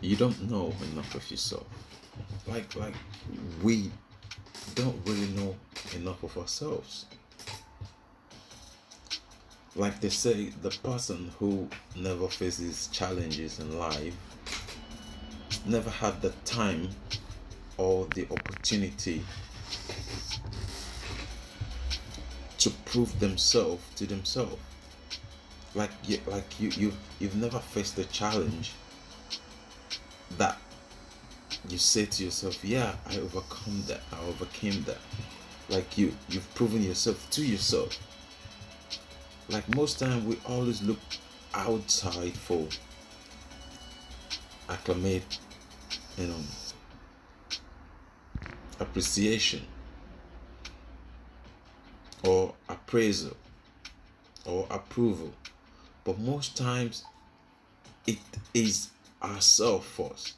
You don't know enough of yourself. Like we don't really know enough of ourselves. Like they say, the person who never faces challenges in life never had the time or the opportunity to prove themselves to themselves. You've never faced a challenge that you say to yourself, yeah, I overcome that, I overcame that. Like you've proven yourself to yourself. Like most time we always look outside for acclimate, you know, appreciation or appraisal or approval. But most times it is ourself first.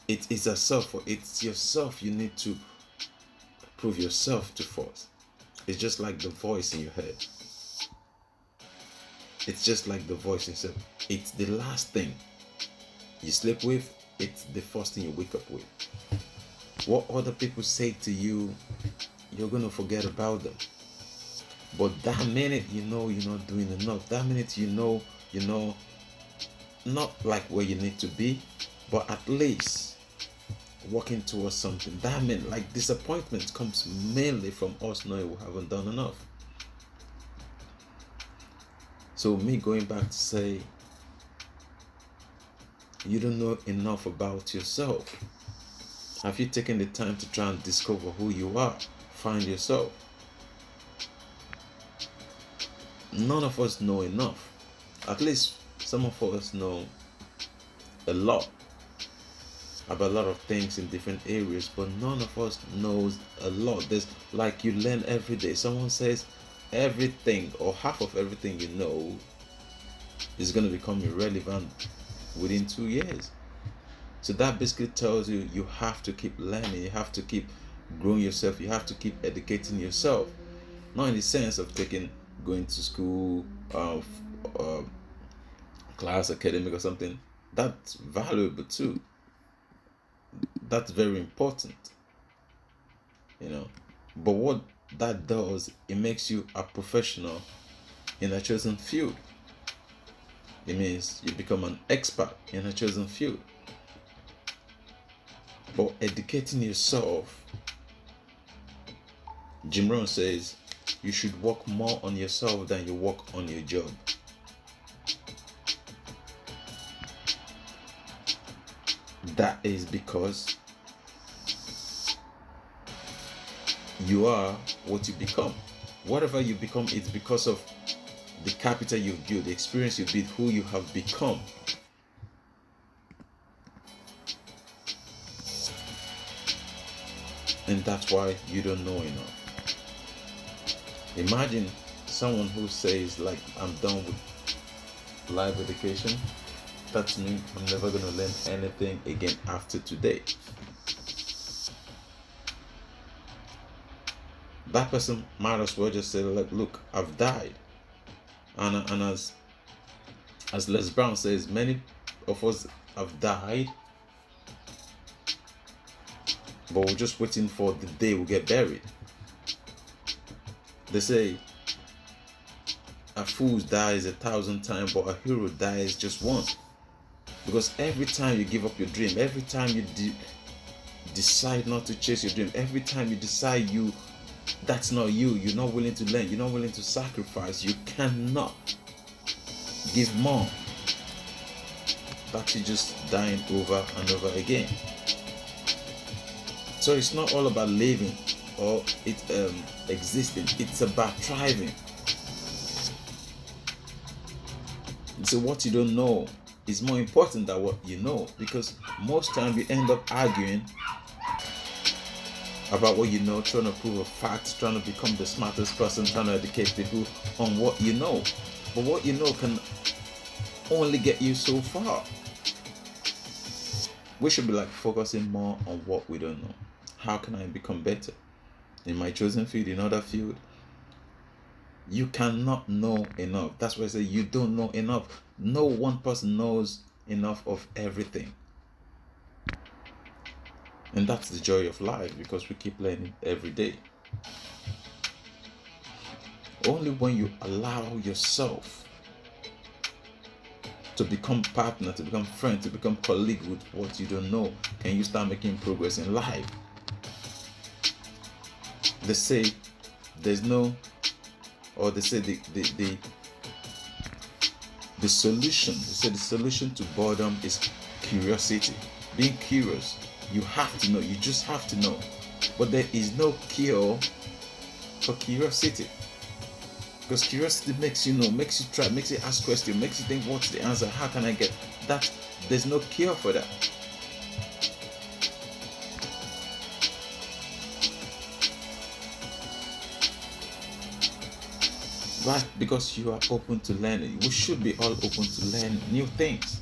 It is ourself. It's yourself you need to prove yourself to first. It's just like the voice in your head. It's just like the voice in yourself. It's the last thing you sleep with. It's the first thing you wake up with. What other people say to you, you're gonna forget about them. But that minute you know you're not doing enough. That minute you know not like where you need to be, but at least working towards something. That meant like disappointment comes mainly from us knowing we haven't done enough. So me going back to say you don't know enough about yourself. Have you taken the time to try and discover who you are? Find yourself. None of us know enough. At least some of us know a lot about a lot of things in different areas, but none of us knows a lot. There's like you learn every day. Someone says everything or half of everything you know is going to become irrelevant within 2 years. So that basically tells you you have to keep learning, you have to keep growing yourself, you have to keep educating yourself. Not in the sense of going to school, uh, class, academic or something. That's valuable too. That's very important, you know. But what that does, it makes you a professional in a chosen field. It means you become an expert in a chosen field. But educating yourself, Jim Rohn says, you should work more on yourself than you work on your job. That is because you are what you become. Whatever you become, it's because of the capital you've built, the experience you've built, who you have become. And that's why you don't know enough. Imagine someone who says, like, I'm done with life education. That means I'm never going to learn anything again after today. That person might as well just say, like, look, I've died. And as Les Brown says, many of us have died, but we're just waiting for the day we get buried. They say a fool dies 1,000 times, but a hero dies just once. Because every time you give up your dream, every time you decide not to chase your dream, every time you decide that's not you're not willing to learn, you're not willing to sacrifice, you cannot give more. That you're just dying over and over again. So it's not all about living or existing, it's about thriving. So what you don't know is more important than what you know, because most times you end up arguing about what you know, trying to prove a fact, trying to become the smartest person, trying to educate people on what you know. But what you know can only get you so far. We should be like focusing more on what we don't know. How can I become better in my chosen field, in other field? You cannot know enough. That's why I say you don't know enough. No one person knows enough of everything. And that's the joy of life, because we keep learning every day. Only when you allow yourself to become partner, to become friend, to become colleague with what you don't know, can you start making progress in life. They say there's no, or they say the solution, they say the solution to boredom is curiosity. Being curious. You have to know, you just have to know. But there is no cure for curiosity. Because curiosity makes you know, makes you try, makes you ask questions, makes you think, what's the answer? How can I get that? There's no cure for that. Right? Because you are open to learning. We should be all open to learn new things.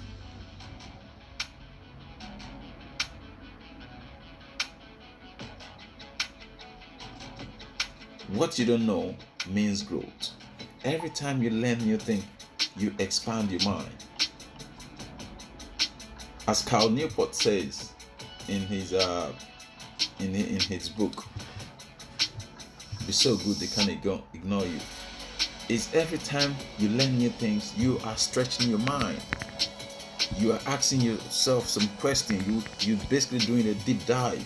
What you don't know means growth. Every time you learn new thing, you expand your mind. As Cal Newport says in his book, "Be so good they can't ignore you." Is every time you learn new things, you are stretching your mind. You are asking yourself some questions. You're basically doing a deep dive.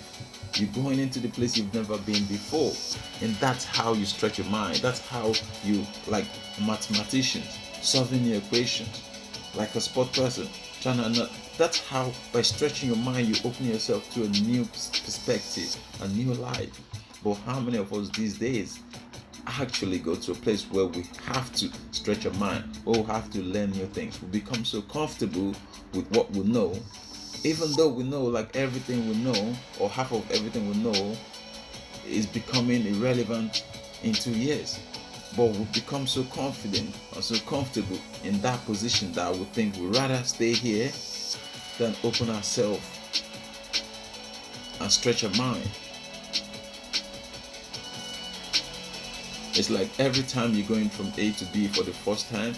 You're going into the place you've never been before. And that's how you stretch your mind. That's how you, like mathematicians, solving the equations. Like a sport person, that's how, by stretching your mind, you open yourself to a new perspective, a new life. But how many of us these days actually go to a place where we have to stretch our mind, or we have to learn new things? We become so comfortable with what we know, even though we know, like, everything we know, or half of everything we know, is becoming irrelevant in 2 years. But we become so confident or so comfortable in that position that we think we'd rather stay here than open ourselves and stretch our mind. It's like every time you're going from A to B for the first time,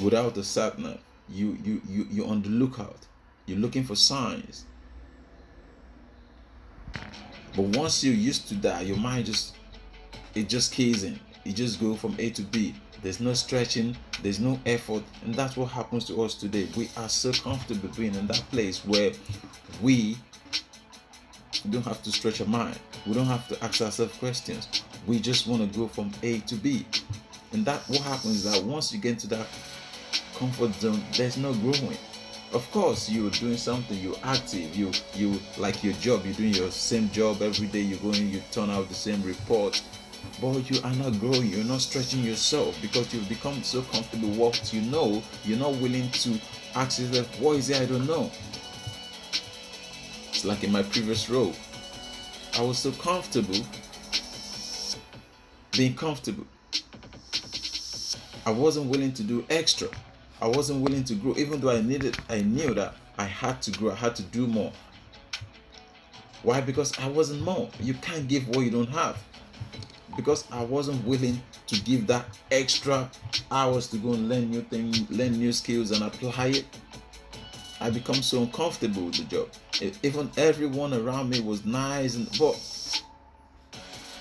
without the sat nav, you're on the lookout. You're looking for signs. But once you're used to that, your mind just keys in. You just go from A to B. There's no stretching, there's no effort, and that's what happens to us today. We are so comfortable being in that place where we don't have to stretch our mind. We don't have to ask ourselves questions. We just want to go from A to B. And that what happens is that once you get into that comfort zone, there's no growing. Of course, you're doing something, you're active, you like your job, you're doing your same job every day, you go in, you turn out the same report, but you are not growing, you're not stretching yourself, because you've become so comfortable with what you know, you're not willing to ask yourself, what is it I don't know? It's like in my previous role, I was so comfortable being comfortable. I wasn't willing to do extra. I wasn't willing to grow, even though I knew that I had to grow, I had to do more. Why? Because I wasn't more. You can't give what you don't have. Because I wasn't willing to give that extra hours to go and learn new things, learn new skills and apply it, I become so uncomfortable with the job. Even everyone around me was nice, but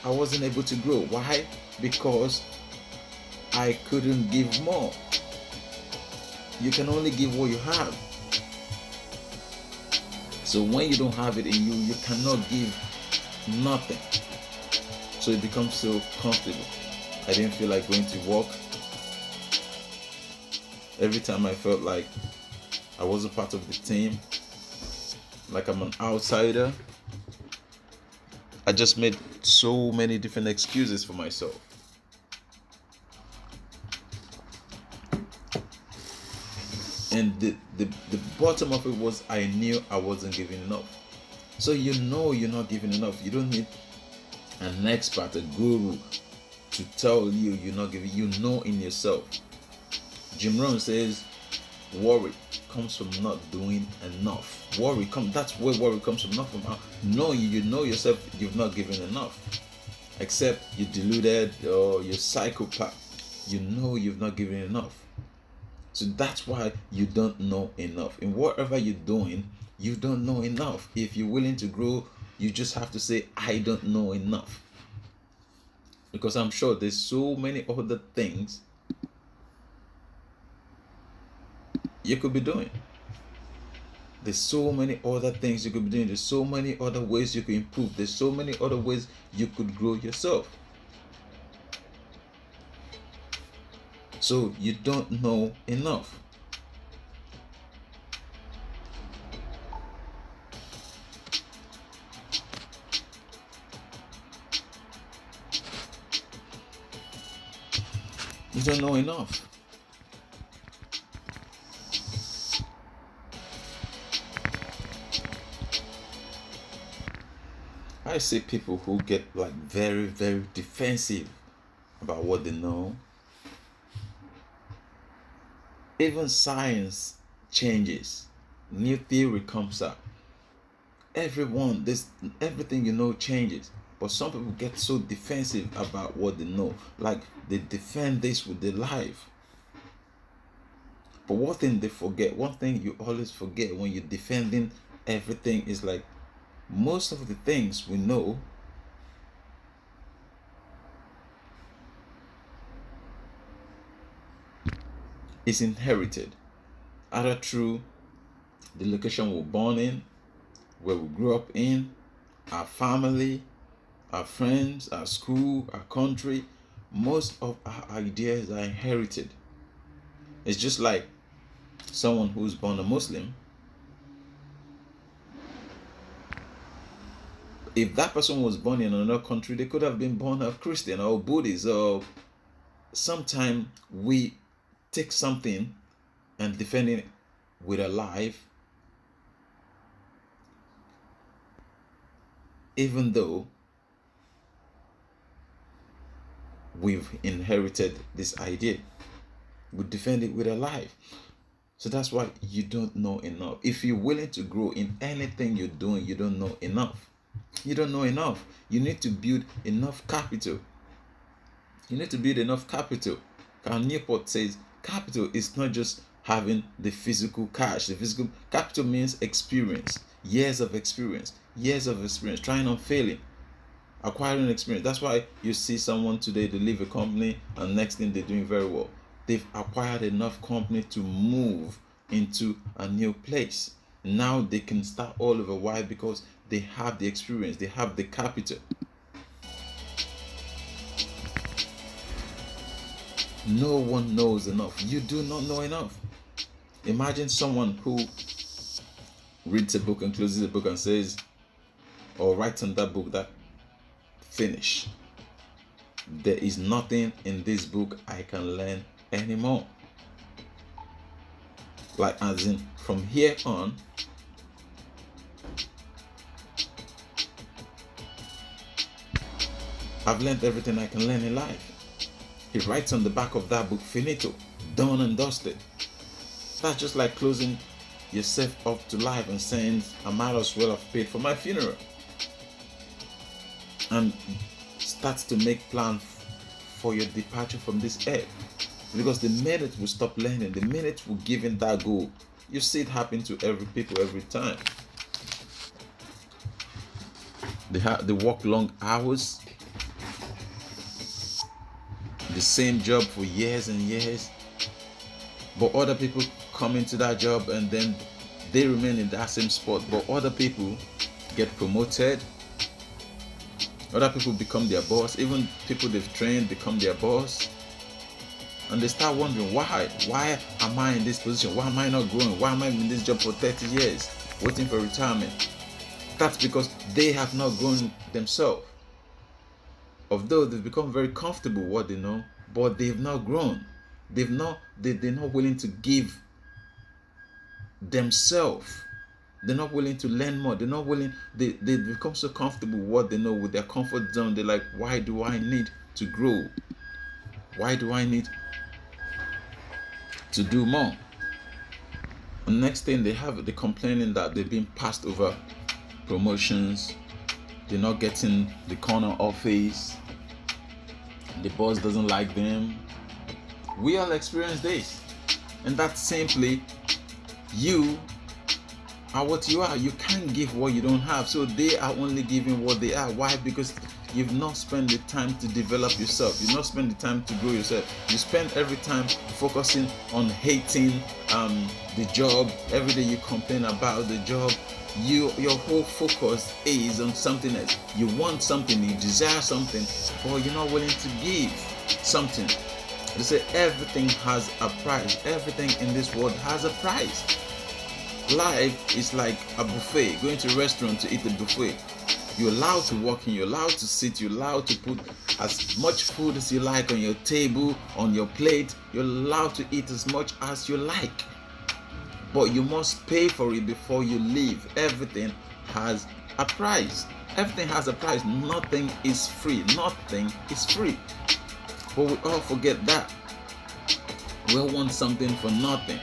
I wasn't able to grow. Why? Because I couldn't give more. You can only give what you have. So when you don't have it in you, you cannot give nothing. So it becomes so comfortable. I didn't feel like going to work. Every time I felt like I wasn't part of the team, like I'm an outsider, I just made so many different excuses for myself. And the bottom of it was, I knew I wasn't giving enough. So you know you're not giving enough. You don't need an expert, a guru, to tell you you're not giving. You know in yourself. Jim Rohn says, worry comes from not doing enough. That's where worry comes from. Not from you know yourself you've not given enough. Except you're deluded or you're psychopath. You know you've not given enough. So that's why you don't know enough. In whatever you're doing, you don't know enough. If you're willing to grow, you just have to say, I don't know enough. Because I'm sure there's so many other things you could be doing. There's so many other things you could be doing. There's so many other ways you could improve. There's so many other ways you could grow yourself. So you don't know enough. You don't know enough. I see people who get like very, very defensive about what they know. Even science changes. New theory comes up. Everything you know changes. But some people get so defensive about what they know. Like they defend this with their life. But one thing they forget, one thing you always forget when you're defending everything is like most of the things we know is inherited, either through the location we're born in, where we grew up in, our family, our friends, our school, our country. Most of our ideas are inherited. It's just like someone who's born a Muslim. If that person was born in another country, they could have been born a Christian or Buddhist, or sometimes we take something and defend it with a life, even though we've inherited this idea. We defend it with a life. So that's why you don't know enough. If you're willing to grow in anything you're doing, you don't know enough. You don't know enough. You need to build enough capital. You need to build enough capital. Carl Newport says capital is not just having the physical cash. The physical capital means experience, years of experience, trying and failing, acquiring experience. That's why you see someone today, they leave a company and next thing they're doing very well. They've acquired enough company to move into a new place. Now they can start all over. Why? Because they have the experience, they have the capital. No one knows enough. You do not know enough. Imagine someone who reads a book and closes the book and says, or writes on that book that, finish. There is nothing in this book I can learn anymore. Like as in from here on, I've learned everything I can learn in life. He writes on the back of that book, finito, done and dusted. That's just like closing yourself up to life and saying, I might as well have paid for my funeral. And starts to make plans for your departure from this earth. Because the minute we stop learning, the minute we give in that goal, you see it happen to every people every time. They work long hours, the same job for years and years, but other people come into that job and then they remain in that same spot, but other people get promoted, other people become their boss, even people they've trained become their boss, and they start wondering, why am I in this position? Why am I not growing? Why am I in this job for 30 years waiting for retirement? That's because they have not grown themselves. Although they've become very comfortable with what they know, but they've not grown. They're not willing to give themselves. They're not willing to learn more. They're not willing. They become so comfortable with what they know, with their comfort zone. They're like, why do I need to grow? Why do I need to do more? And next thing they're complaining that they're being passed over promotions. They're not getting the corner office. The boss doesn't like them. We all experience this. And that's simply, you are what you are. You can't give what you don't have. So they are only giving what they are. Why? Because you've not spent the time to develop yourself. You've not spent the time to grow yourself. You spend every time focusing on hating the job. Every day you complain about the job. Your whole focus is on something else. You want something, you desire something, but you're not willing to give something. They say everything has a price. Everything in this world has a price. Life is like a buffet. Going to a restaurant to eat a buffet. You're allowed to walk in, you're allowed to sit, you're allowed to put as much food as you like on your table, on your plate. You're allowed to eat as much as you like. But you must pay for it before you leave. Everything has a price. Everything has a price. Nothing is free. Nothing is free. But we all forget that. We all want something for nothing.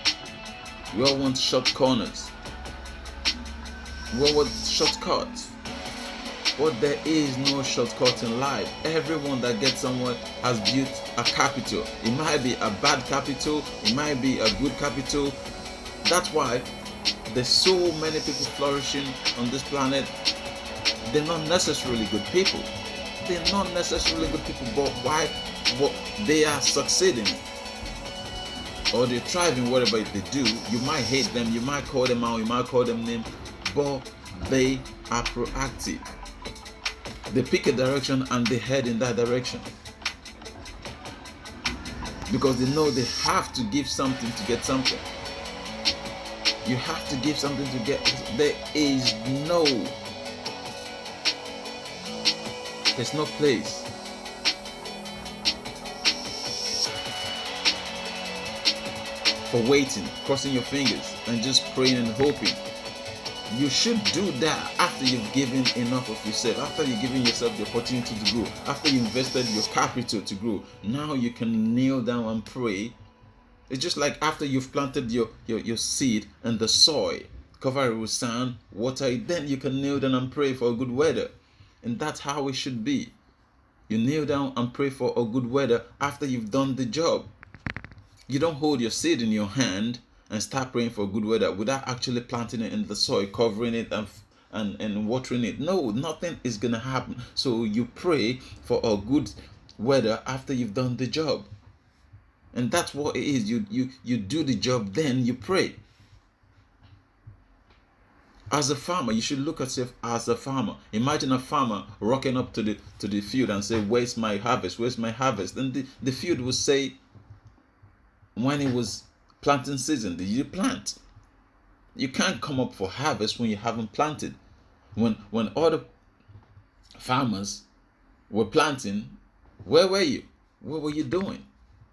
We all want short corners. We all want shortcuts. But there is no shortcut in life. Everyone that gets somewhere has built a capital. It might be a bad capital. It might be a good capital. That's why there's so many people flourishing on this planet. They're not necessarily good people. They're not necessarily good people, but why? But they are succeeding, or they're thriving, whatever they do. You might hate them, you might call them out, you might call them names, but they are proactive. They pick a direction and they head in that direction because they know they have to give something to get something. You have to give something to get. There's no place for waiting, crossing your fingers and just praying and hoping. You should do that after you've given enough of yourself, after you've given yourself the opportunity to grow, after you invested your capital to grow. Now you can kneel down and pray. It's just like after you've planted your seed in the soil, cover it with sand, water it, then you can kneel down and pray for a good weather. And that's how it should be. You kneel down and pray for a good weather after you've done the job. You don't hold your seed in your hand and start praying for good weather without actually planting it in the soil, covering it and watering it. No, nothing is going to happen. So you pray for a good weather after you've done the job. And that's what it is. You do the job, then you pray. As a farmer, you should look at yourself as a farmer. Imagine a farmer rocking up to the field and say, "Where's my harvest? Where's my harvest?" And the field will say, when it was planting season, did you plant? You can't come up for harvest when you haven't planted. When other farmers were planting, where were you? What were you doing?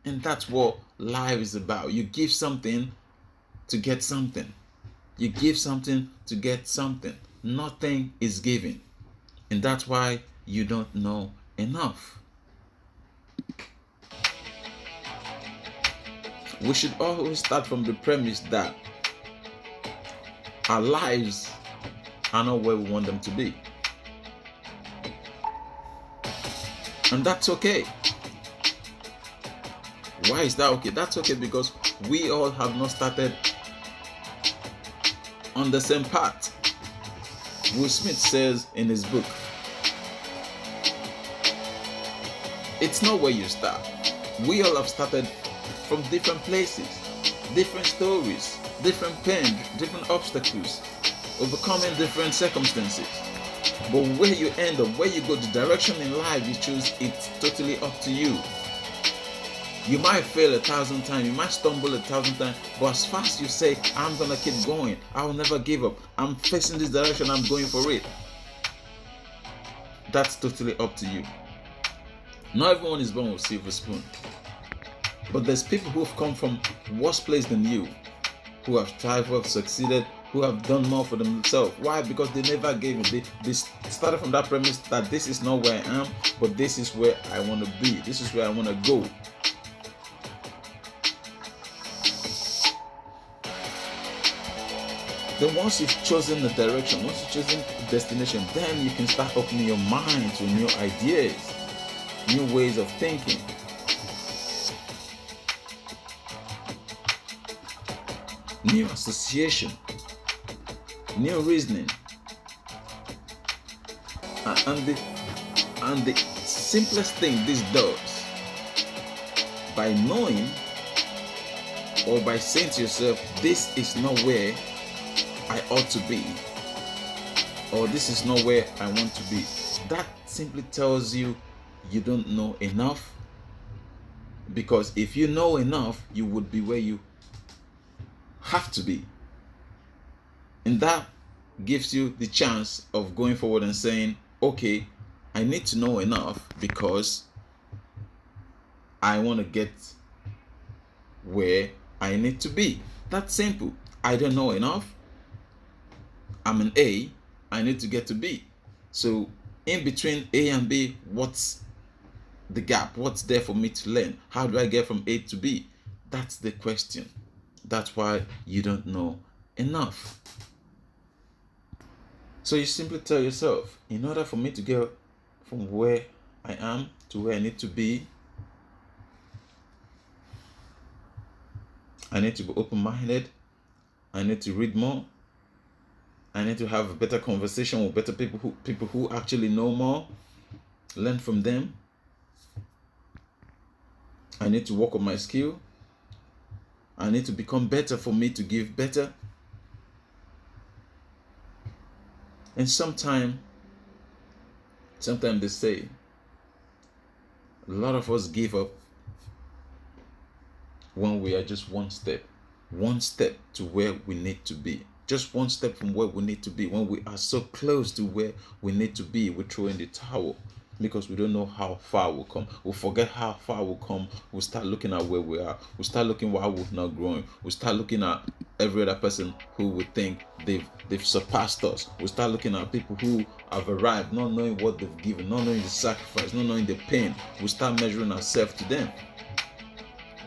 And that's what life is about. You give something to get something. You give something to get something. Nothing is given. And that's why you don't know enough. We should always start from the premise that our lives are not where we want them to be. And that's okay. Why is that okay? That's okay because we all have not started on the same path. Will Smith says in his book, it's not where you start. We all have started from different places, different stories, different pain, different obstacles, overcoming different circumstances. But where you end up, where you go, the direction in life you choose, it's totally up to you. You might fail 1,000 times, you might stumble 1,000 times, but as fast as you say, I'm gonna keep going, I will never give up, I'm facing this direction, I'm going for it, that's totally up to you. Not everyone is born with a silver spoon, but there's people who have come from worse place than you, who have thrived, who have succeeded, who have done more for themselves. Why? Because they never gave it. They started from that premise that this is not where I am, but this is where I want to be, this is where I want to go. Then once you've chosen the direction, once you've chosen the destination, then you can start opening your mind to new ideas, new ways of thinking. new association, new reasoning, and the simplest thing this does, by knowing or by saying to yourself, this is not where I ought to be, or this is not where I want to be, that simply tells you you don't know enough. Because if you know enough, you would be where you have to be. And that gives you the chance of going forward and saying, okay, I need to know enough because I want to get where I need to be. That's simple. I don't know enough. I'm an A. I need to get to B. So in between A and B, what's the gap? What's there for me to learn? How do I get from A to B? That's the question. That's why you don't know enough. So you simply tell yourself, in order for me to get from where I am to where I need to be, I need to be open-minded. I need to read more. I need to have a better conversation with better people who actually know more. Learn from them. I need to work on my skill. I need to become better for me to give better. And sometimes they say, a lot of us give up when we are just one step to where we need to be. Just one step from where we need to be. When we are so close to where we need to be, we throw in the towel because we don't know how far we'll come. We'll forget how far we'll come. We'll start looking at where we are. We'll start looking why we're not growing. We'll start looking at every other person who would think they've surpassed us. We'll start looking at people who have arrived, not knowing what they've given, not knowing the sacrifice, not knowing the pain. We'll start measuring ourselves to them,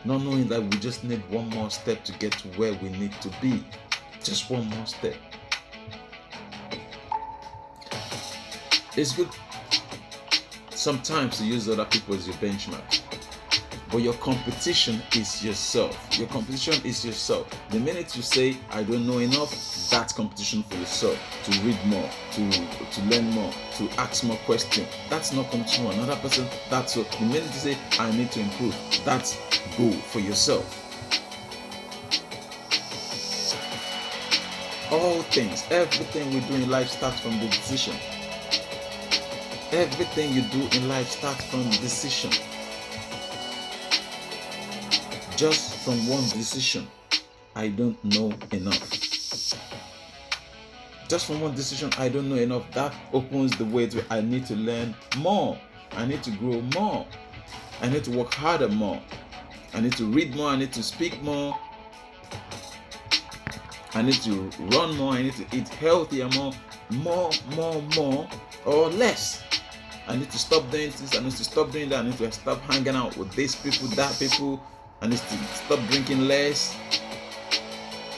not knowing that we just need one more step to get to where we need to be. Just one more step. It's good sometimes to use other people as your benchmark, but your competition is yourself. Your competition is yourself. The minute you say, I don't know enough, that's competition for yourself. To read more, to learn more, to ask more questions. That's not competition for another person. That's what. The minute you say, I need to improve, that's goal for yourself. All things, everything we do in life starts from the decision. Everything you do in life starts from decision. Just from one decision, I don't know enough. Just from one decision, I don't know enough. That opens the way to I need to learn more. I need to grow more. I need to work harder more. I need to read more. I need to speak more. I need to run more. I need to eat healthier more, or less. I need to stop doing this. I need to stop doing that. I need to stop hanging out with these people, that people. I need to stop drinking less.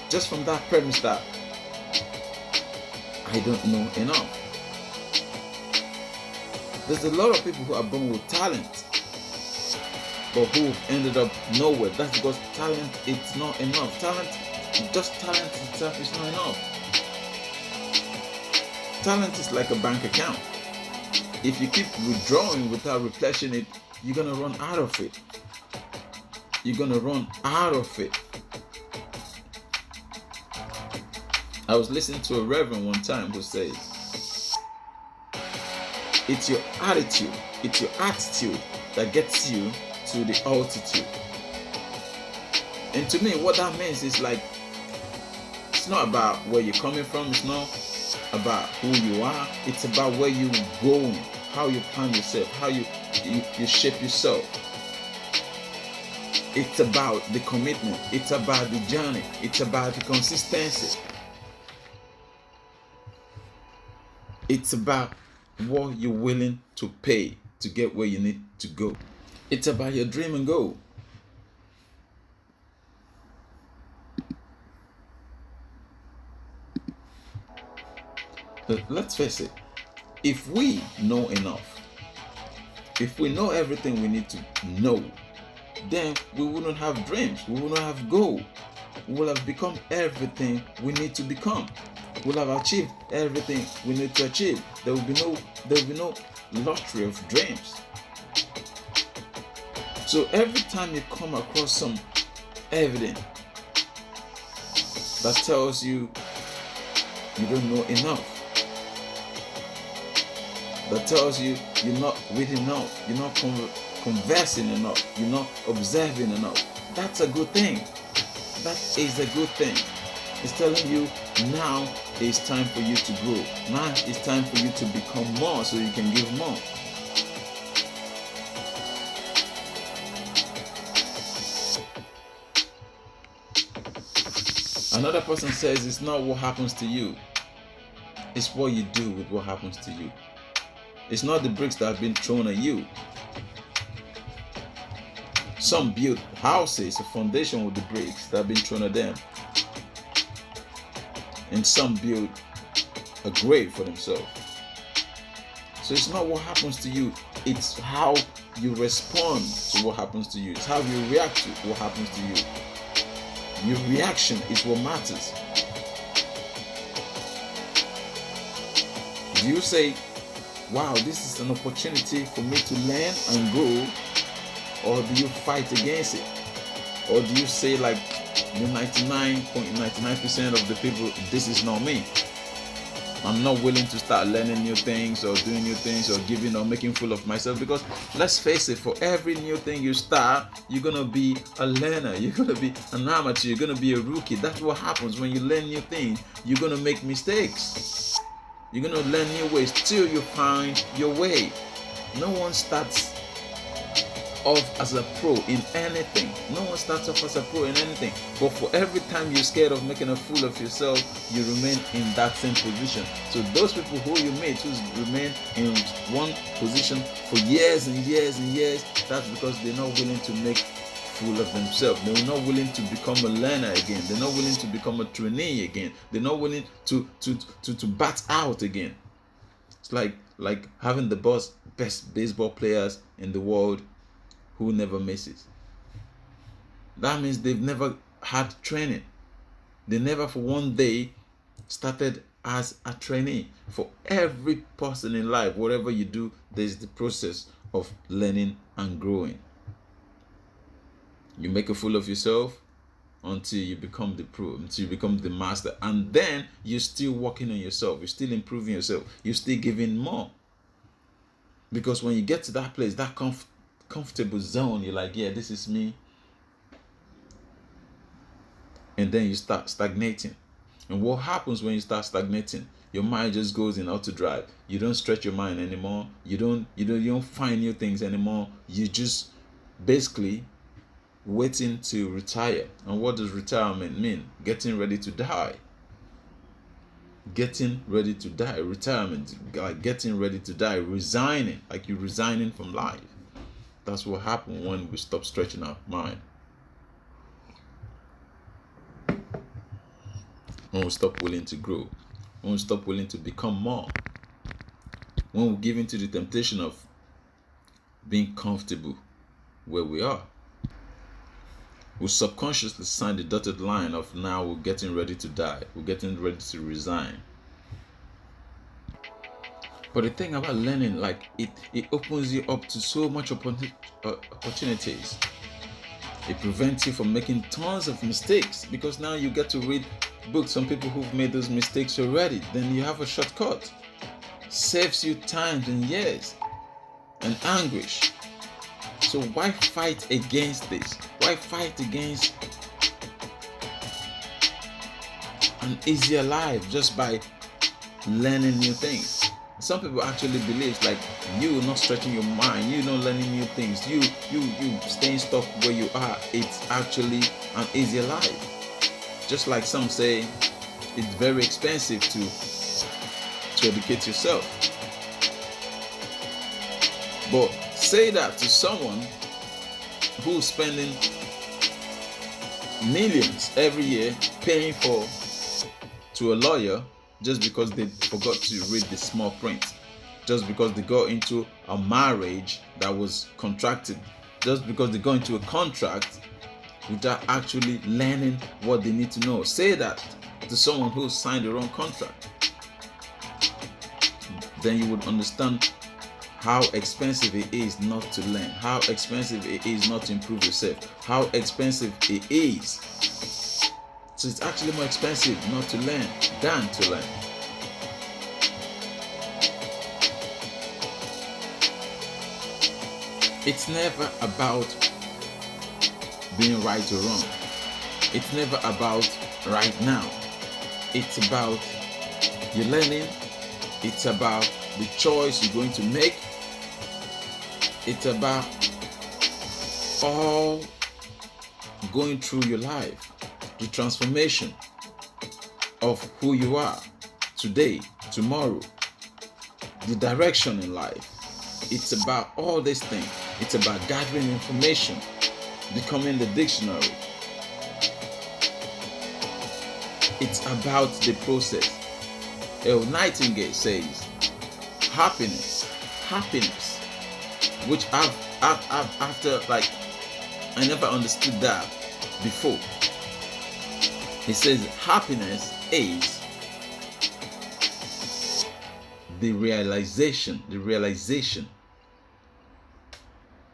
Just from that premise that I don't know enough. There's a lot of people who are born with talent, but who ended up nowhere. That's because talent is not enough. Talent itself is not enough. Talent is like a bank account. If you keep withdrawing without replenishing it, you're gonna run out of it. I was listening to a reverend one time who says, it's your attitude that gets you to the altitude. And to me, what that means is like, it's not about where you're coming from, it's not about who you are, it's about where you're going, how you plan yourself, how you shape yourself. It's about the commitment, it's about the journey, it's about the consistency. It's about what you're willing to pay to get where you need to go. It's about your dream and goal. But let's face it, if we know enough, if we know everything we need to know, then we wouldn't have dreams, we wouldn't have goal. we'll have become everything we need to become. We'll have achieved everything we need to achieve. There will be no lottery of dreams. So every time you come across some evidence that tells you you don't know enough, that tells you you're not reading enough, you're not conversing enough, you're not observing enough, that's a good thing. That is a good thing. It's telling you now it's time for you to grow. Now it's time for you to become more so you can give more. Another person says it's not what happens to you, it's what you do with what happens to you. It's not the bricks that have been thrown at you. Some build houses, a foundation with the bricks that have been thrown at them. And some build a grave for themselves. So it's not what happens to you, it's how you respond to what happens to you. It's how you react to what happens to you. Your reaction is what matters. Do you say, wow, this is an opportunity for me to learn and grow? Or do you fight against it? Or do you say, like the 99.99% of the people, this is not me. I'm not willing to start learning new things or doing new things or giving or making fool of myself? Because let's face it, for every new thing you start, you're going to be a learner. You're going to be an amateur. You're going to be a rookie. That's what happens when you learn new things. You're going to make mistakes. You're going to learn new ways till you find your way. No one starts off as a pro in anything. No one starts off as a pro in anything. But for every time you're scared of making a fool of yourself, you remain in that same position. So those people who you meet who remain in one position for years and years and years, that's because they're not willing to make fool of themselves. They're not willing to become a learner again. They're not willing to become a trainee again. They're not willing to bat out again. It's like having the best baseball players in the world who never misses. That means they've never had training. They never for one day started as a trainee. For every person in life, whatever you do, there's the process of learning and growing. You make a fool of yourself until you become the pro, until you become the master, and then you're still working on yourself, you're still improving yourself, you're still giving more. Because when you get to that place, that comfortable zone, you're like, yeah, this is me. And then you start stagnating. And what happens when you start stagnating? Your mind just goes in auto drive. You don't stretch your mind anymore. You don't find new things anymore. You just basically waiting to retire. And what does retirement mean? Getting ready to die. Getting ready to die. Retirement, like getting ready to die. Resigning, like you're resigning from life. That's what happens when we stop stretching our mind. When we stop willing to grow. When we stop willing to become more. When we give into the temptation of being comfortable where we are. We subconsciously sign the dotted line of now we're getting ready to die. We're getting ready to resign. But the thing about learning, like it opens you up to so much opportunities. It prevents you from making tons of mistakes because now you get to read books on people who've made those mistakes already. Then you have a shortcut. Saves you time and years and anguish. So why fight against this? Why fight against an easier life just by learning new things? Some people actually believe like you not stretching your mind, you not learning new things, you staying stuck where you are, it's actually an easier life. Just like some say it's very expensive to educate yourself. But say that to someone who's spending millions every year paying to a lawyer just because they forgot to read the small print, just because they got into a marriage that was contracted, just because they got into a contract without actually learning what they need to know. Say that to someone who signed the wrong contract. Then you would understand how expensive it is not to learn, how expensive it is not to improve yourself, how expensive it is. So it's actually more expensive not to learn than to learn. It's never about being right or wrong. It's never about right now. It's about your learning. It's about the choice you're going to make. It's about all going through your life, the transformation of who you are today, tomorrow, the direction in life. It's about all these things. It's about gathering information, becoming the dictionary. It's about the process. El Nightingale says, happiness, which after like I never understood that before. He says happiness is the realization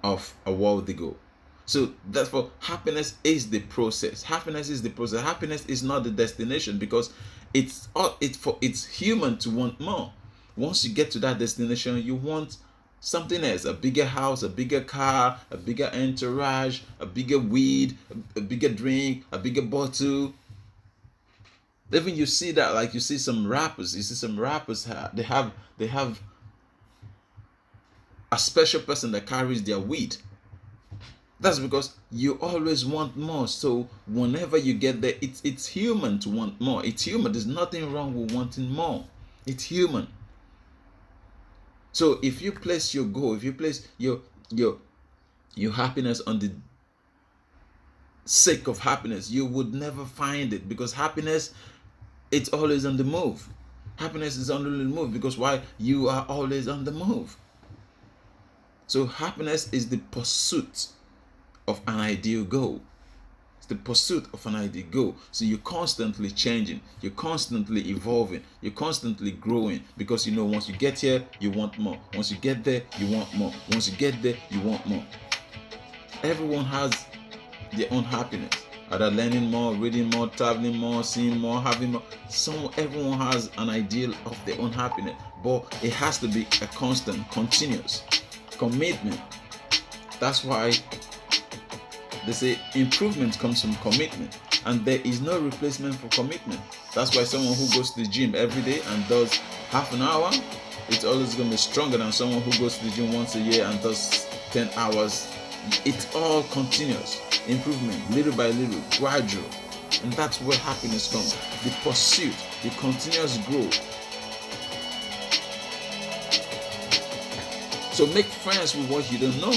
of a worthy goal. So therefore, happiness is the process. Happiness is the process. Happiness is not the destination, because it's human to want more. Once you get to that destination, you want something else: a bigger house, a bigger car, a bigger entourage, a bigger weed, a bigger drink, a bigger bottle. Even you see that, like you see some rappers they have a special person that carries their weed. That's because you always want more. So whenever you get there, it's human to want more. It's human. There's nothing wrong with wanting more. It's human. So if you place your goal, if you place your happiness on the sake of happiness, you would never find it, because happiness, it's always on the move. Happiness is on the move because why? You are always on the move. So happiness is the pursuit of an ideal goal. It's the pursuit of an ideal goal. So you're constantly changing, you're constantly evolving, you're constantly growing, because you know once you get here, you want more. Once you get there, you want more. Once you get there, you want more. Everyone has their own happiness. Either learning more, reading more, traveling more, seeing more, having more. Everyone has an ideal of their own happiness, but it has to be a constant, continuous commitment. That's why they say improvement comes from commitment, and there is no replacement for commitment. That's why someone who goes to the gym every day and does half an hour, it's always going to be stronger than someone who goes to the gym once a year and does 10 hours. It's all continuous improvement, little by little, gradual. And that's where happiness comes. The pursuit, the continuous growth. So make friends with what you don't know.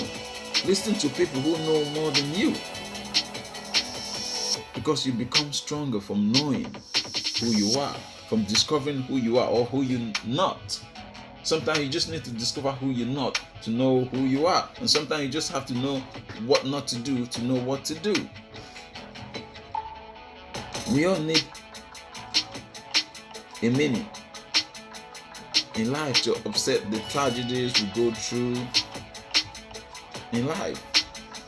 Listen to people who know more than you, because you become stronger from knowing who you are, from discovering who you are or who you're not. Sometimes you just need to discover who you're not to know who you are, and sometimes you just have to know what not to do to know what to do. We all need a meaning in life to offset the tragedies we go through in life.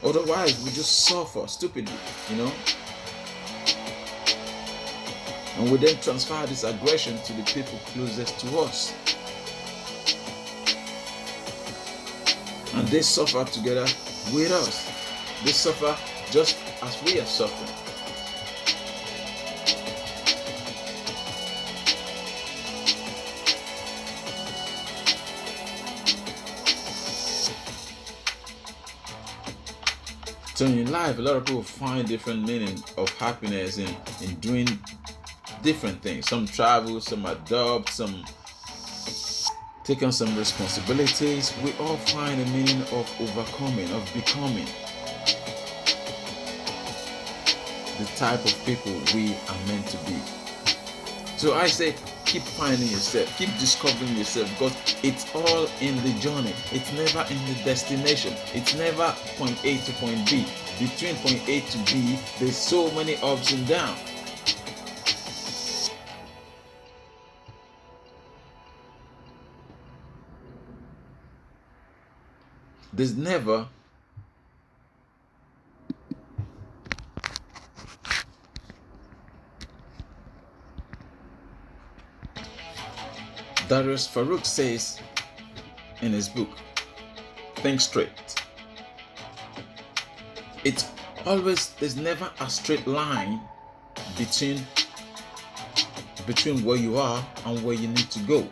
Otherwise, we just suffer stupidly, And we then transfer this aggression to the people closest to us. And they suffer together with us. They suffer just as we are suffering. So in life, a lot of people find different meaning of happiness in doing different things. Some travel, some adopt, some take on some responsibilities. We all find a meaning of overcoming, of becoming the type of people we are meant to be. So I say, keep finding yourself, keep discovering yourself, because it's all in the journey. It's never in the destination. It's never point A to point B. between point A to B, there's so many ups and downs. There's never Darius Farouk says in his book, Think Straight. It's always, there's never a straight line between where you are and where you need to go.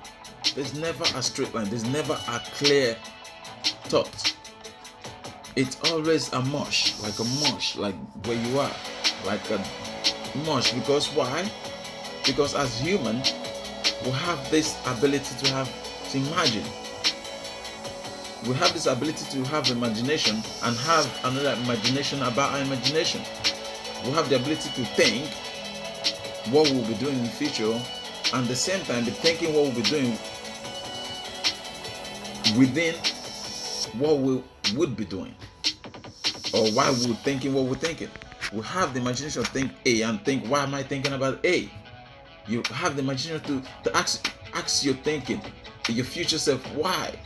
There's never a straight line. There's never a clear thought. It's always a mush, like where you are, like a mush. Because why? Because as humans, we have this ability to imagine. We have this ability to have imagination and have another imagination about our imagination. We have the ability to think what we'll be doing in the future, and at the same time be thinking what we'll be doing within what we would be doing, or why we're thinking what we're thinking. We have the imagination to think A and think, why am I thinking about A? You have the imagination to ask your thinking, your future self, why?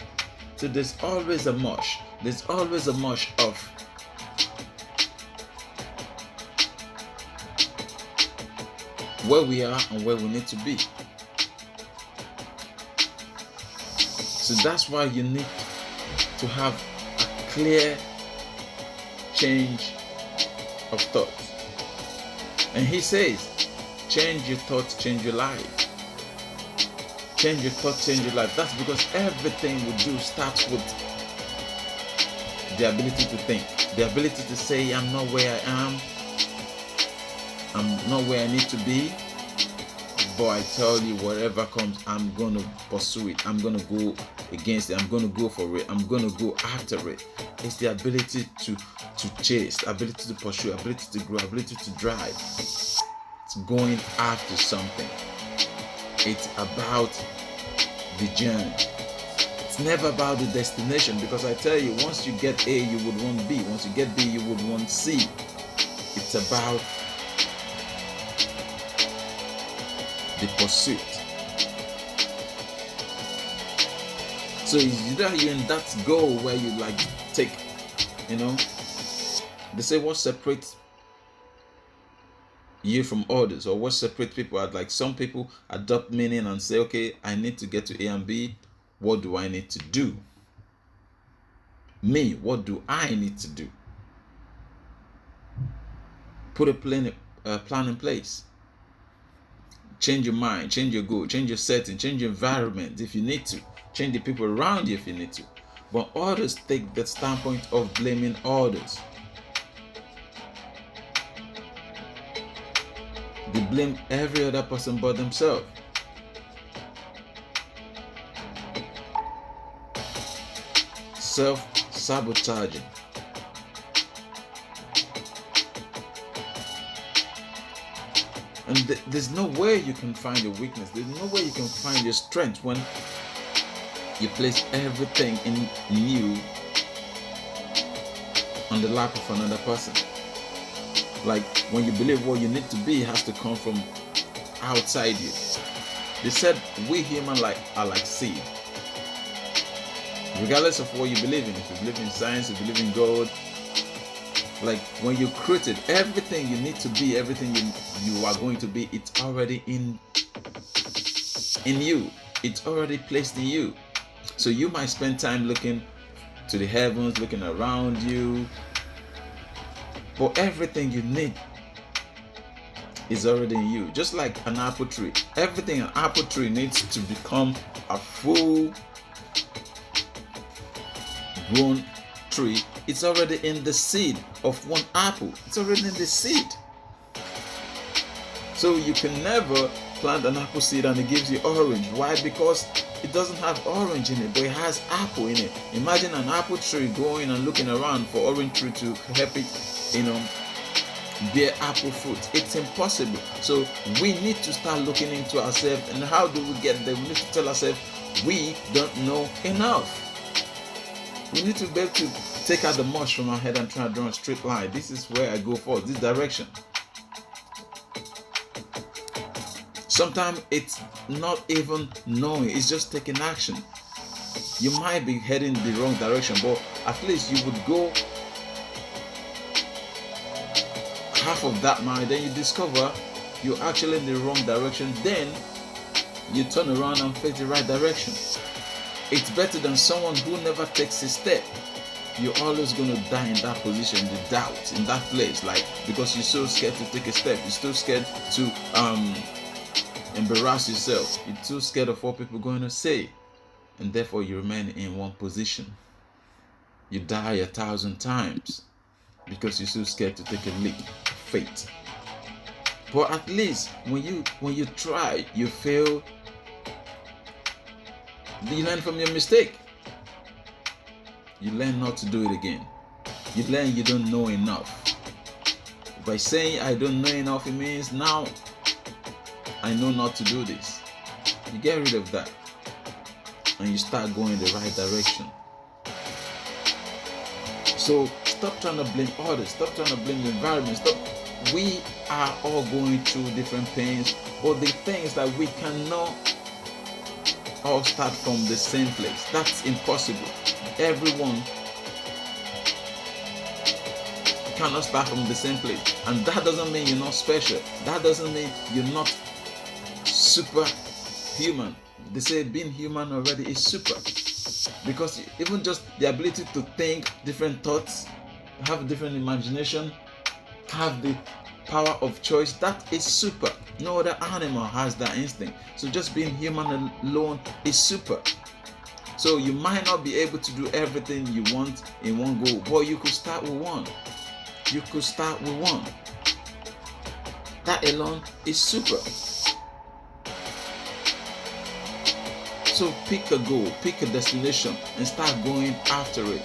So there's always a mush. There's always a mush of where we are and where we need to be. So that's why you need to have a clear change of thought. And he says, change your thoughts, change your life. Change your thoughts, change your life. That's because everything we do starts with the ability to think. The ability to say, I'm not where I am. I'm not where I need to be. But I tell you, whatever comes, I'm going to pursue it. I'm going to go against it. I'm going to go for it. I'm going to go after it. It's the ability to chase, the ability to pursue, ability to grow, ability to drive. It's going after something. It's about the journey. It's never about the destination, because I tell you, once you get A, you would want B. Once you get B, you would want C. It's about the pursuit. So it's either you're in that goal where you like take, they say what separates you from others, or what separates people are like some people adopt meaning and say, okay, I need to get to A and B. What do I need to do? Me, what do I need to do? Put a plan in place. Change your mind, change your goal, change your setting, change your environment if you need to. Change the people around you if you need to. But others take the standpoint of blaming others. They blame every other person but themselves. Self-sabotaging. And there's no way you can find your weakness. There's no way you can find your strength when you place everything in you on the lap of another person. Like when you believe what you need to be has to come from outside you. They said we humans are like seed. Regardless of what you believe in, if you believe in science, if you believe in God, like when you created everything you need to be, everything you are going to be, it's already in you. It's already placed in you. So you might spend time looking to the heavens, looking around you, but everything you need is already in you. Just like an apple tree. Everything an apple tree needs to become a full grown tree, it's already in the seed of one apple. It's already in the seed. So you can never plant an apple seed and it gives you orange. Why? Because it doesn't have orange in it, but it has apple in it. Imagine an apple tree going and looking around for orange tree to help it, bear apple fruit. It's impossible. So we need to start looking into ourselves. And how do we get there? We need to tell ourselves we don't know enough. We need to be able to take out the mush from my head and try to draw a straight line. This is where I go for, this direction. Sometimes it's not even knowing, it's just taking action. You might be heading the wrong direction, but at least you would go half of that mile, then you discover you're actually in the wrong direction, then you turn around and face the right direction. It's better than someone who never takes a step. You're always going to die in that position, the doubt, in that place, like, because you're so scared to take a step, you're so scared to embarrass yourself, you're too scared of what people are going to say, and therefore you remain in one position. You die 1,000 times because you're so scared to take a leap of faith. But at least when you try, you fail, you learn from your mistake. You learn not to do it again. You learn you don't know enough. By saying I don't know enough, it means now I know not to do this. You get rid of that and you start going in the right direction. So stop trying to blame others, stop trying to blame the environment, we are all going through different pains, but the thing is that we cannot all start from the same place. That's impossible. Everyone cannot start from the same place, and that doesn't mean you're not special. That doesn't mean you're not superhuman. They say being human already is super, because even just the ability to think different thoughts, have different imagination, have the power of choice, that is super. No other animal has that instinct. So just being human alone is super. So you might not be able to do everything you want in one go, but you could start with one. You could start with one. That alone is super. So pick a goal, pick a destination, and start going after it.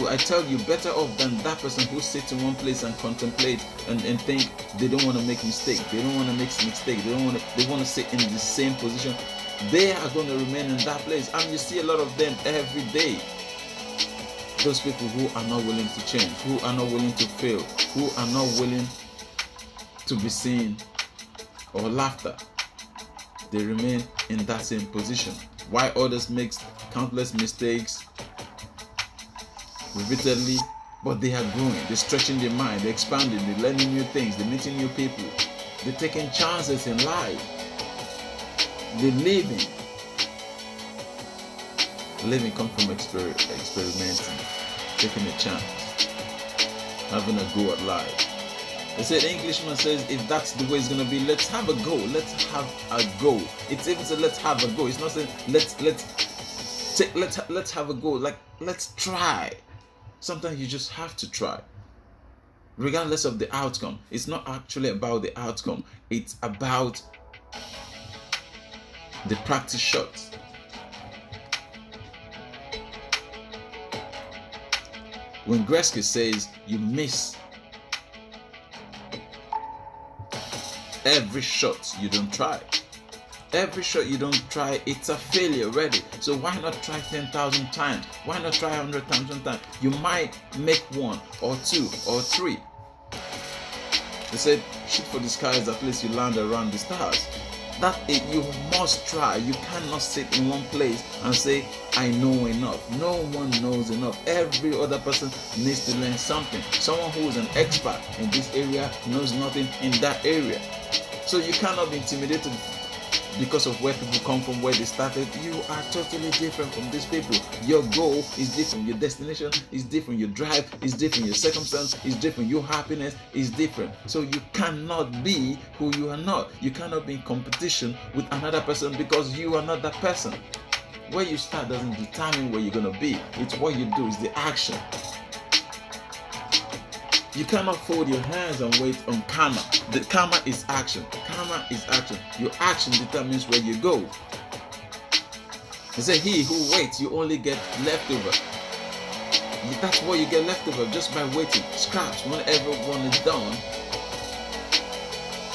I tell you, better off than that person who sits in one place and contemplate and think they don't want to make mistakes. They don't want to make mistakes. They want to sit in the same position. They are going to remain in that place. And you see a lot of them every day. Those people who are not willing to change, who are not willing to fail, who are not willing to be seen or laughed at. They remain in that same position. While others make countless mistakes repeatedly, but they are growing, they're stretching their mind, they're expanding, they're learning new things, they're meeting new people, they're taking chances in life, they're living. Living comes from experimenting, taking a chance, having a go at life. They said, Englishman says, if that's the way it's gonna be, let's have a go. Let's have a go. It's even said let's have a go. It's not saying let's have a go. Like, let's try. Sometimes you just have to try, regardless of the outcome. It's not actually about the outcome. It's about the practice shots. When Gretzky says you miss every shot you don't try, every shot you don't try, it's a failure already. So why not try 10,000 times? Why not try 100,000 times? You might make one or two or three. They said, shoot for the skies, at least you land around the stars. That it, you must try. You cannot sit in one place and say, I know enough. No one knows enough. Every other person needs to learn something. Someone who is an expert in this area knows nothing in that area. So you cannot be intimidated because of where people come from, where they started. You are totally different from these people. Your goal is different. Your destination is different. Your drive is different. Your circumstance is different. Your happiness is different. So you cannot be who you are not. You cannot be in competition with another person because you are not that person. Where you start doesn't determine where you're going to be. It's what you do. It's the action. You cannot fold your hands and wait on karma. The karma is action. Karma is action. Your action determines where you go. They say he who waits, you only get leftover. That's what you get leftover just by waiting. Scraps. When everyone is done,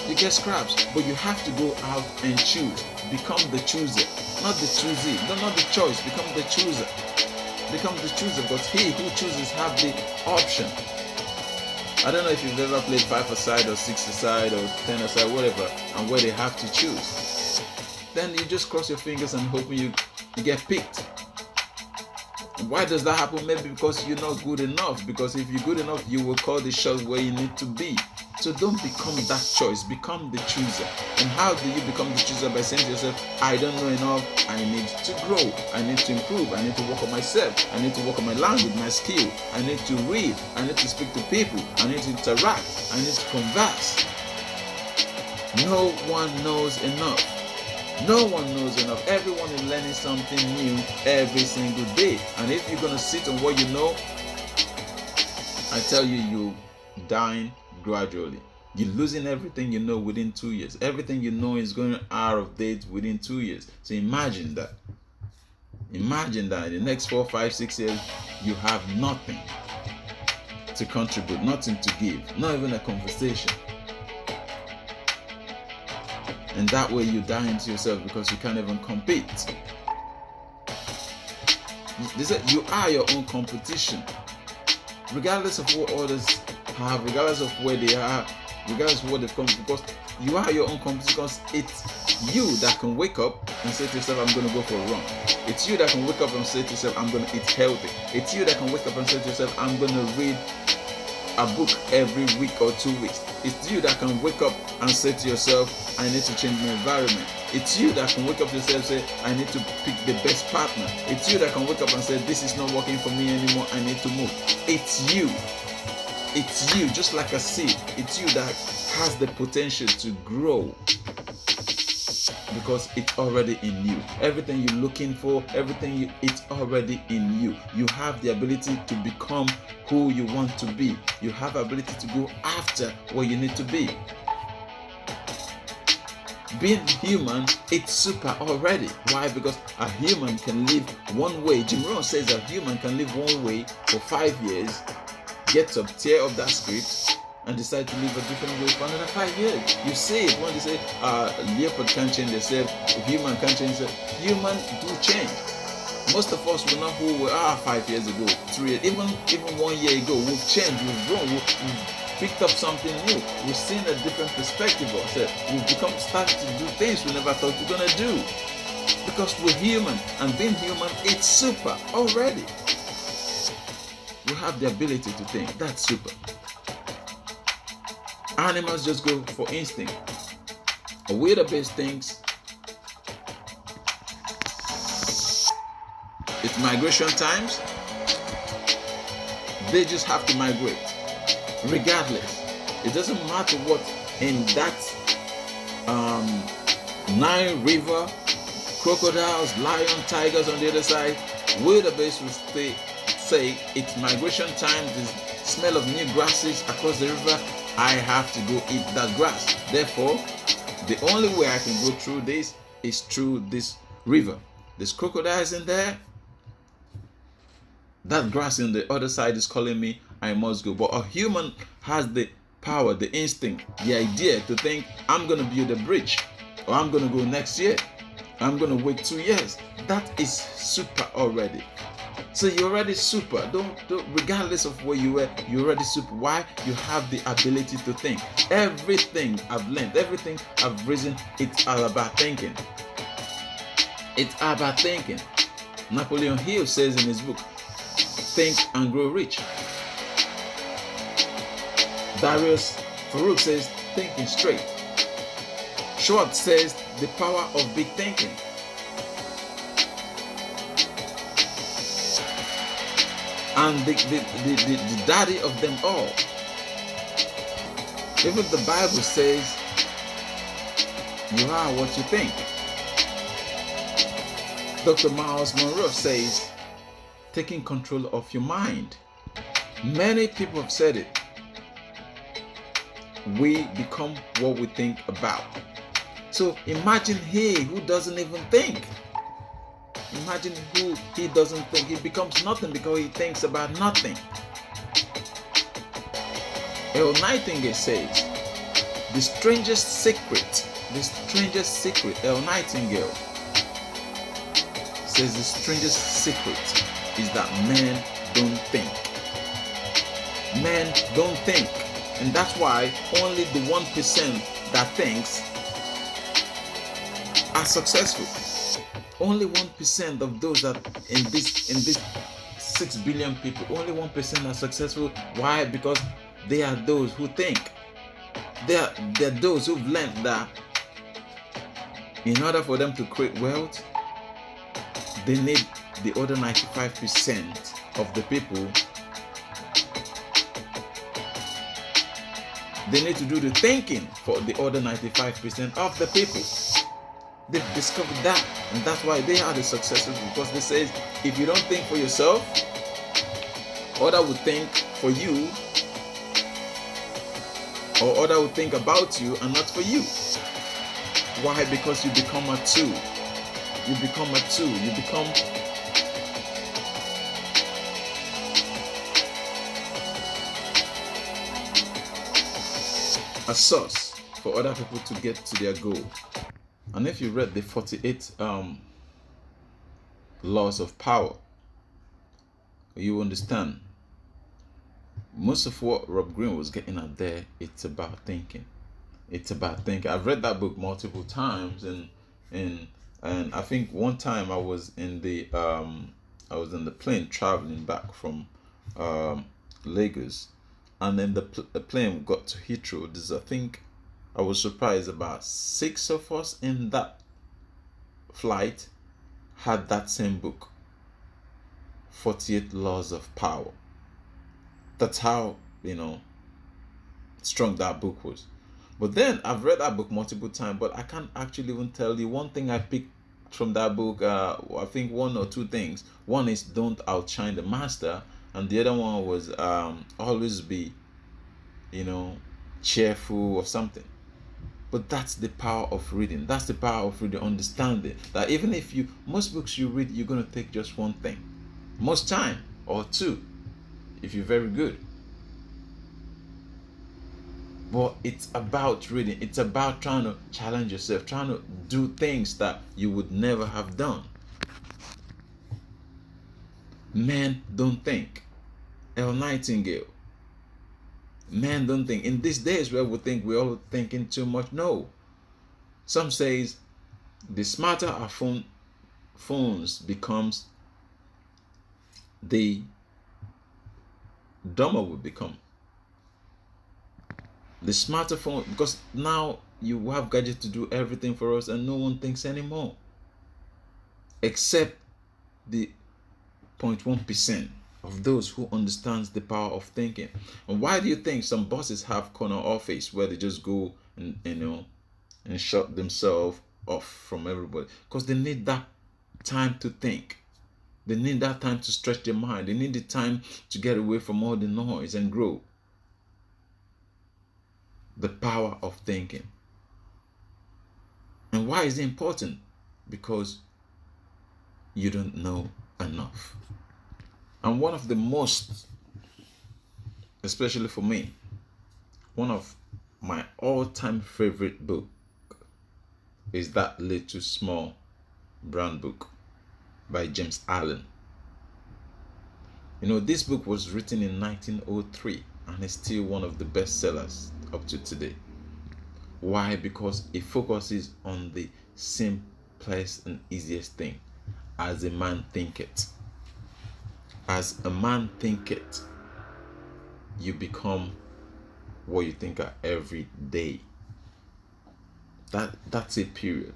you get scraps. But you have to go out and choose. Become the chooser. Not the choosee. Not the choice. Become the chooser. becomes the chooser, because he who chooses have the option. I don't know if you've ever played 5-a-side or 6-a-side or 10-a-side, whatever, and where they have to choose. Then you just cross your fingers and hope you get picked. Why does that happen? Maybe because you're not good enough. Because if you're good enough, you will call the shot where you need to be. So don't become that choice. Become the chooser. And how do you become the chooser? By saying to yourself, I don't know enough. I need to grow. I need to improve. I need to work on myself. I need to work on my language, my skill. I need to read. I need to speak to people. I need to interact. I need to converse. No one knows enough. No one knows enough. Everyone is learning something new every single day. And if you're going to sit on what you know, I tell you, you're dying gradually. You're losing everything you know within 2 years. Everything you know is going out of date within 2 years. So imagine that. Imagine that in the next 4, 5, 6 years, you have nothing to contribute, nothing to give, not even a conversation. And that way you die into yourself because you can't even compete. They said you are your own competition. Regardless of what others have, regardless of where they are, regardless of what they've come from, because you are your own competition, because it's you that can wake up and say to yourself, I'm going to go for a run. It's you that can wake up and say to yourself, I'm going to eat healthy. It's you that can wake up and say to yourself, I'm going to read a book every week or 2 weeks. It's you that can wake up and say to yourself, I need to change my environment. It's you that can wake up to yourself and say, I need to pick the best partner. It's you that can wake up and say, this is not working for me anymore, I need to move. It's you. It's you, just like a seed. It's you that has the potential to grow, because it's already in you. Everything you're looking for, it's already in you. You have the ability to become who you want to be. You have the ability to go after what you need to be. Being human, it's super already. Why? Because a human can live one way. Jim Rohn says a human can live one way for 5 years, get up, tear up that script, and decide to live a different way for another 5 years. You see it when they say leopard can't change themselves, human can't change themselves. Human do change. Most of us were not who we are 5 years ago, 3 years, even 1 year ago. We've changed, we've grown, we've picked up something new. We've seen a different perspective of ourselves. We've started to do things we never thought we were gonna do. Because we're human, and being human, it's super already. We have the ability to think. That's super. Animals just go for instinct. A wildebeest thinks. It's migration times. They just have to migrate. Regardless. It doesn't matter what in that Nile River, crocodiles, lion, tigers on the other side, wildebeest will say it's migration time, the smell of new grasses across the river, I have to go eat that grass. Therefore, the only way I can go through this is through this river. There's crocodiles in there. That grass on the other side is calling me, I must go. But a human has the power, the instinct, the idea to think, I'm going to build a bridge, or I'm going to go next year, I'm going to wait 2 years. That is super already. So you're already super. Don't regardless of where you were, you're already super. Why? You have the ability to think. Everything I've learned, everything I've risen, it's all about thinking. It's about thinking. Napoleon Hill says in his book, Think and Grow Rich. Darius Farouk says, thinking straight. Schwartz says, the power of big thinking. And the daddy of them all. Even the Bible says, you are what you think. Dr. Miles Monroe says, taking control of your mind. Many people have said it. We become what we think about. So imagine he who doesn't even think. Imagine who he doesn't think. He becomes nothing because he thinks about nothing. Earl Nightingale says, the strangest secret, Earl Nightingale says the strangest secret is that men don't think. Men don't think. And that's why only the 1% that thinks are successful. Only 1% of those that in this 6 billion people, only 1% are successful. Why? Because they are those who think. They're those who've learned that in order for them to create wealth, they need the other 95% of the people. They need to do the thinking for the other 95% of the people. They've discovered that, and that's why they are the successful, because they say if you don't think for yourself, other will think for you, or other will think about you and not for you. Why? Because you become a tool. You become a tool. You become a source for other people to get to their goal. And if you read the 48 laws of power, you understand most of what Rob Greene was getting at there. It's about thinking. It's about thinking. I've read that book multiple times, and I think one time I was in the plane traveling back from Lagos, and then the plane got to Heathrow. I think I was surprised about 6 of us in that flight had that same book, 48 Laws of Power. That's how, strong that book was. But then I've read that book multiple times, but I can't actually even tell you one thing I picked from that book. I think 1 or 2 things. One is don't outshine the master, and the other one was always be, cheerful or something. But that's the power of reading. That's the power of reading, understanding that even if most books you read, you're going to take just one thing, most time, or 2, if you're very good. But it's about reading. It's about trying to challenge yourself, trying to do things that you would never have done. Men don't think. Elle Nightingale. Men don't think. In these days where we think we're all thinking too much, no. Some says the smarter our phones becomes, the dumber we become. The smarter phone, because now you have gadgets to do everything for us, and no one thinks anymore, except the 0.1% of those who understands the power of thinking. And why do you think some bosses have corner office where they just go and and shut themselves off from everybody? Because they need that time to think. They need that time to stretch their mind. They need the time to get away from all the noise and grow. The power of thinking. And why is it important? Because you don't know enough. And one of the most, especially for me, one of my all-time favorite book is That Little Small Brown Book by James Allen. This book was written in 1903 and is still one of the best sellers up to today. Why? Because it focuses on the simplest and easiest thing. As a man thinketh. As a man thinketh, you become what you think are every day. That's a period.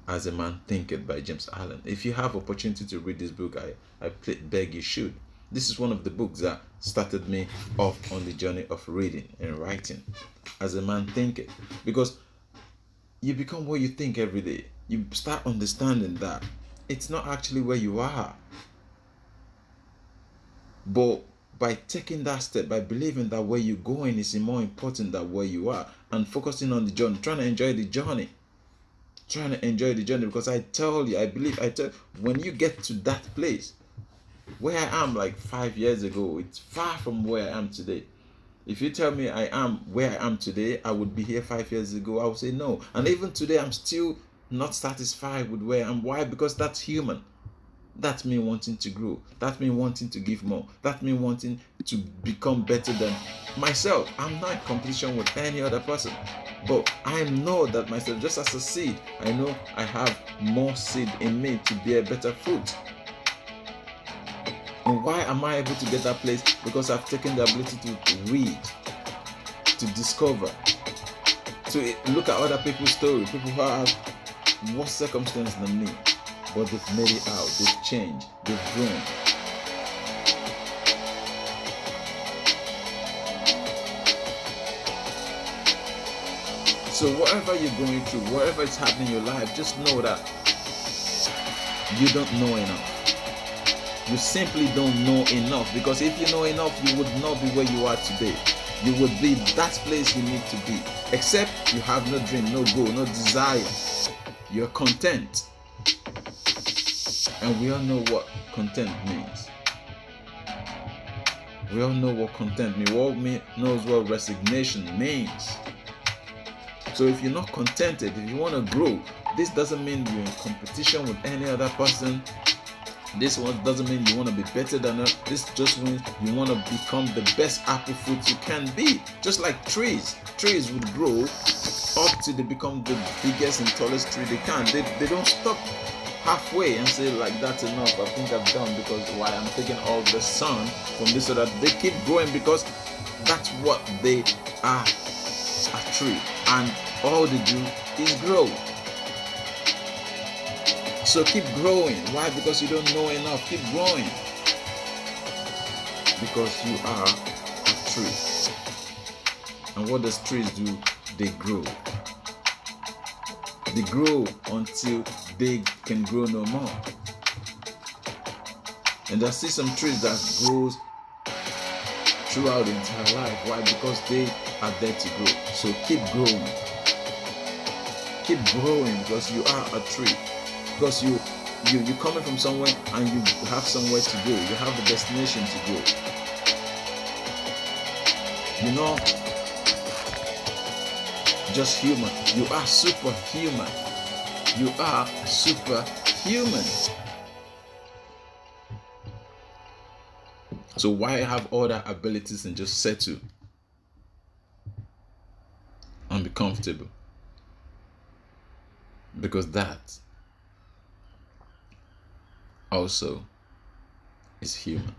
As a Man Thinketh by James Allen. If you have opportunity to read this book, I beg you should. This is one of the books that started me off on the journey of reading and writing. As a Man Thinketh. Because you become what you think every day. You start understanding that it's not actually where you are. But by taking that step, by believing that where you're going is more important than where you are, and focusing on the journey, trying to enjoy the journey. Because I tell you, when you get to that place, where I am like 5 years ago, it's far from where I am today. If you tell me I am where I am today, I would be here 5 years ago, I would say no. And even today, I'm still not satisfied with where I am. Why? Because that's human. That's me wanting to grow. That's me wanting to give more. That's me wanting to become better than myself. I'm not in competition with any other person. But I know that myself, just as a seed, I know I have more seed in me to bear better fruit. And why am I able to get that place? Because I've taken the ability to read, to discover, to look at other people's story, people who have worse circumstances than me, but they've made it out, they've changed, they've grown. So whatever you're going through, whatever is happening in your life, just know that you don't know enough. You simply don't know enough, because if you know enough, you would not be where you are today. You would be that place you need to be. Except you have no dream, no goal, no desire. You're content. And we all know what content means. We all know what content means. We all knows what resignation means. So if you're not contented, if you want to grow, this doesn't mean you're in competition with any other person. This one doesn't mean you want to be better than her. This just means you want to become the best apple fruit you can be. Just like trees. Trees would grow up till they become the biggest and tallest tree they can. They don't stop halfway and say, like, that's enough. I think I've done, because why, I'm taking all the sun from this, so that they keep growing, because that's what they are, a tree. And all they do is grow. So keep growing. Why? Because you don't know enough. Keep growing. Because you are a tree. And what does trees do? They grow. They grow until they can grow no more. And I see some trees that grows throughout the entire life. Why? Because they are there to grow. So keep growing. Keep growing, because you are a tree. Because you're coming from somewhere, and you have somewhere to go. You have a destination to go. You're not just human. You are superhuman. You are superhuman. So why have other abilities and just settle and be comfortable? Because that also is human.